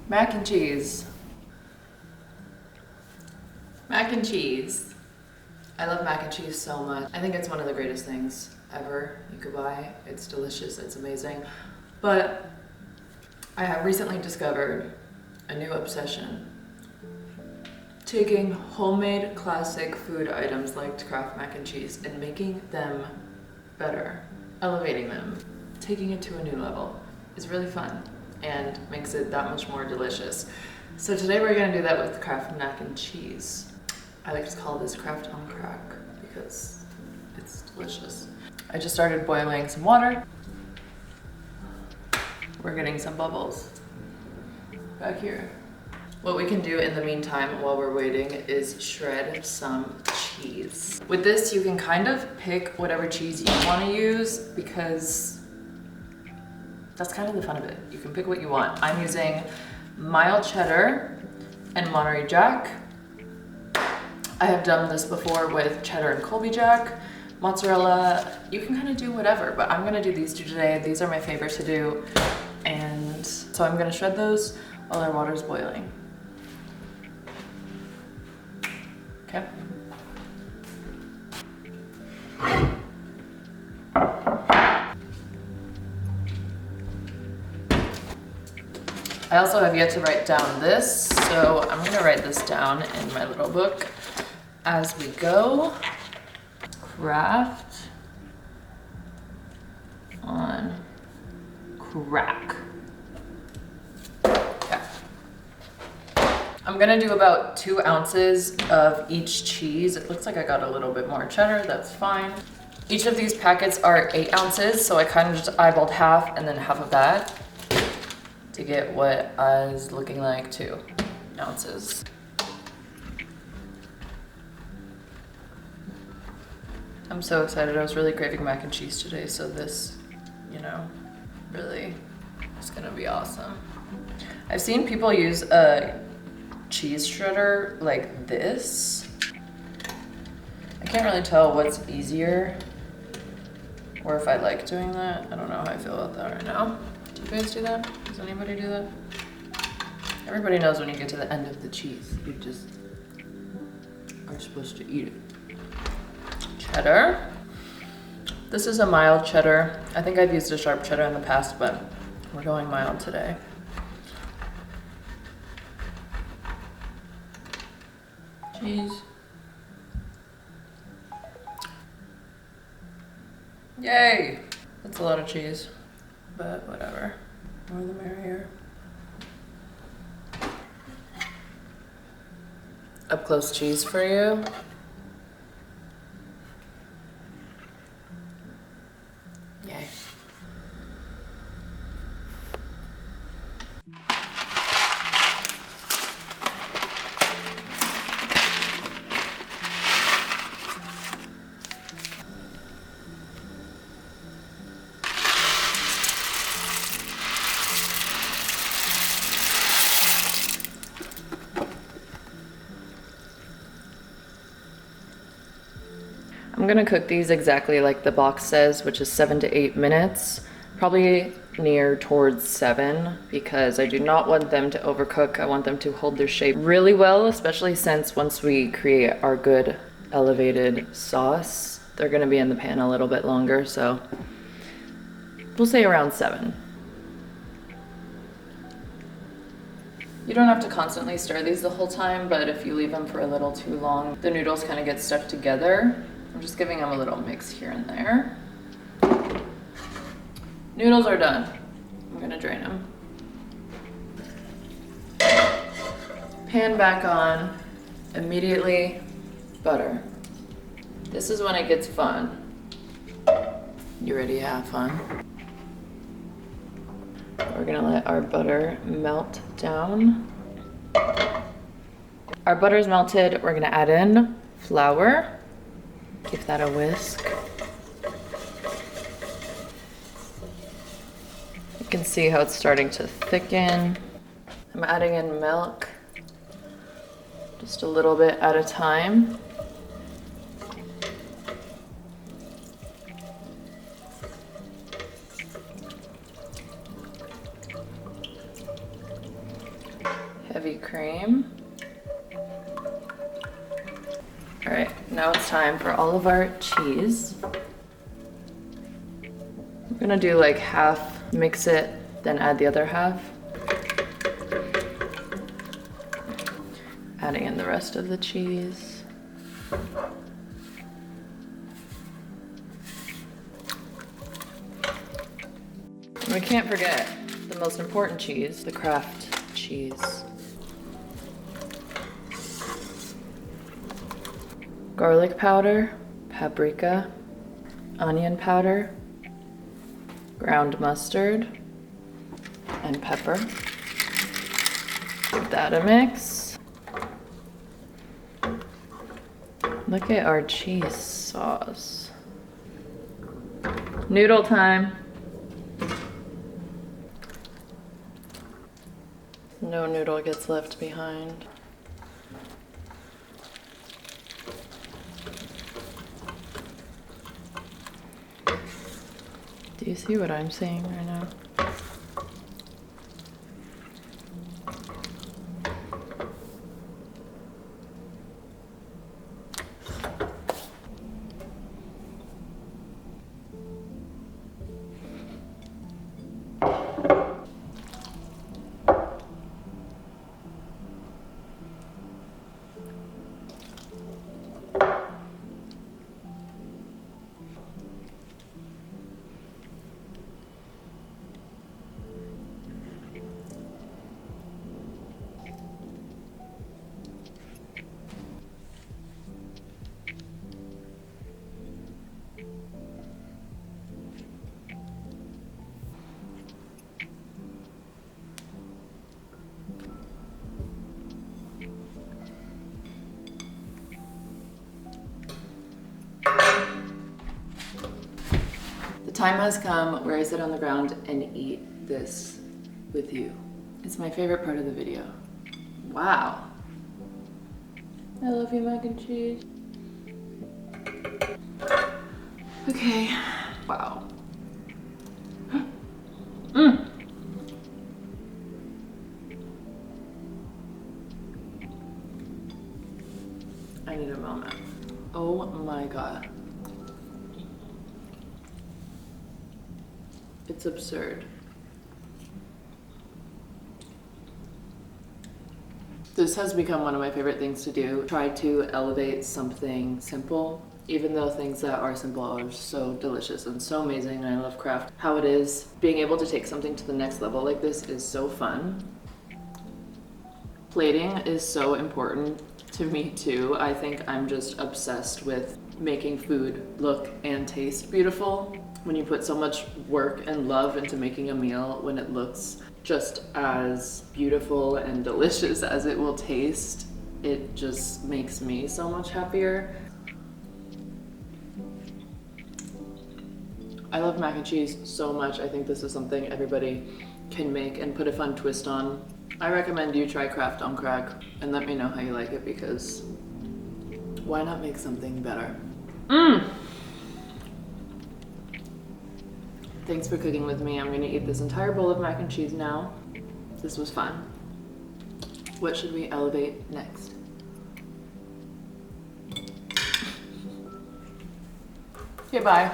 Mac and cheese. Mac and cheese. I love mac and cheese so much. I think it's one of the greatest things ever you could buy. It's delicious, it's amazing. But I have recently discovered a new obsession. Taking homemade classic food items like Kraft mac and cheese and making them better. Elevating them. Taking it to a new level is really fun and makes it that much more delicious. So today we're gonna do that with Kraft mac and cheese. I like to call this Kraft on crack because it's delicious. I just started boiling some water. We're getting some bubbles back here. What we can do in the meantime while we're waiting is shred some cheese. With this, you can kind of pick whatever cheese you want to use because that's kind of the fun of it. You can pick what you want. I'm using mild cheddar and Monterey Jack. I have done this before with cheddar and Colby Jack. Mozzarella, you can kind of do whatever, but I'm gonna do these two today. These are my favorite to do. And so I'm gonna shred those while our water's boiling. Okay. I also have yet to write down this, so I'm gonna write this down in my little book as we go. Kraft on crack. Okay. I'm gonna do about 2 ounces of each cheese. It looks like I got a little bit more cheddar, that's fine. Each of these packets are 8 ounces, so I kind of just eyeballed half and then half of that to get what is looking like 2 ounces. I'm so excited. I was really craving mac and cheese today, so this, you know, really is gonna be awesome. I've seen people use a cheese shredder like this. I can't really tell what's easier or if I like doing that. I don't know how I feel about that right now. Do you guys do that? Does anybody do that? Everybody knows when you get to the end of the cheese, you just are supposed to eat it. Cheddar. This is a mild cheddar. I think I've used a sharp cheddar in the past, but we're going mild today. Cheese. Yay! That's a lot of cheese, but whatever. More the merrier. Up close cheese for you. Yay. I'm gonna cook these exactly like the box says, which is 7 to 8 minutes, probably near towards 7, because I do not want them to overcook. I want them to hold their shape really well, especially since once we create our good elevated sauce, they're gonna be in the pan a little bit longer, so we'll say around 7. You don't have to constantly stir these the whole time, but if you leave them for a little too long, the noodles kind of get stuck together. I'm just giving them a little mix here and there. Noodles are done. I'm gonna drain them. Pan back on, immediately butter. This is when it gets fun. You ready to have fun? We're gonna let our butter melt down. Our butter's melted, we're gonna add in flour. Give that a whisk. You can see how it's starting to thicken. I'm adding in milk, just a little bit at a time. heavy cream. All right, now it's time for all of our cheese. We're gonna do like half, mix it, then add the other half. Adding in the rest of the cheese. And we can't forget the most important cheese, the Kraft cheese. Garlic powder, paprika, onion powder, ground mustard, and pepper. Give that a mix. Look at our cheese sauce. Noodle time. No noodle gets left behind. Do you see what I'm seeing right now? The time has come where I sit on the ground and eat this with you. It's my favorite part of the video. Wow. I love you, mac and cheese. Okay. Wow. Mmm. I need a moment. Oh my God. It's absurd. This has become one of my favorite things to do. Try to elevate something simple, even though things that are simple are so delicious and so amazing, and I love Kraft. How it is, being able to take something to the next level like this is so fun. Plating is so important to me too. I think I'm just obsessed with making food look and taste beautiful. When you put so much work and love into making a meal, when it looks just as beautiful and delicious as it will taste, it just makes me so much happier. I love mac and cheese so much. I think this is something everybody can make and put a fun twist on. I recommend you try Kraft on Crack and let me know how you like it, because why not make something better? Thanks for cooking with me. I'm gonna eat this entire bowl of mac and cheese now. This was fun. What should we elevate next? Okay, bye.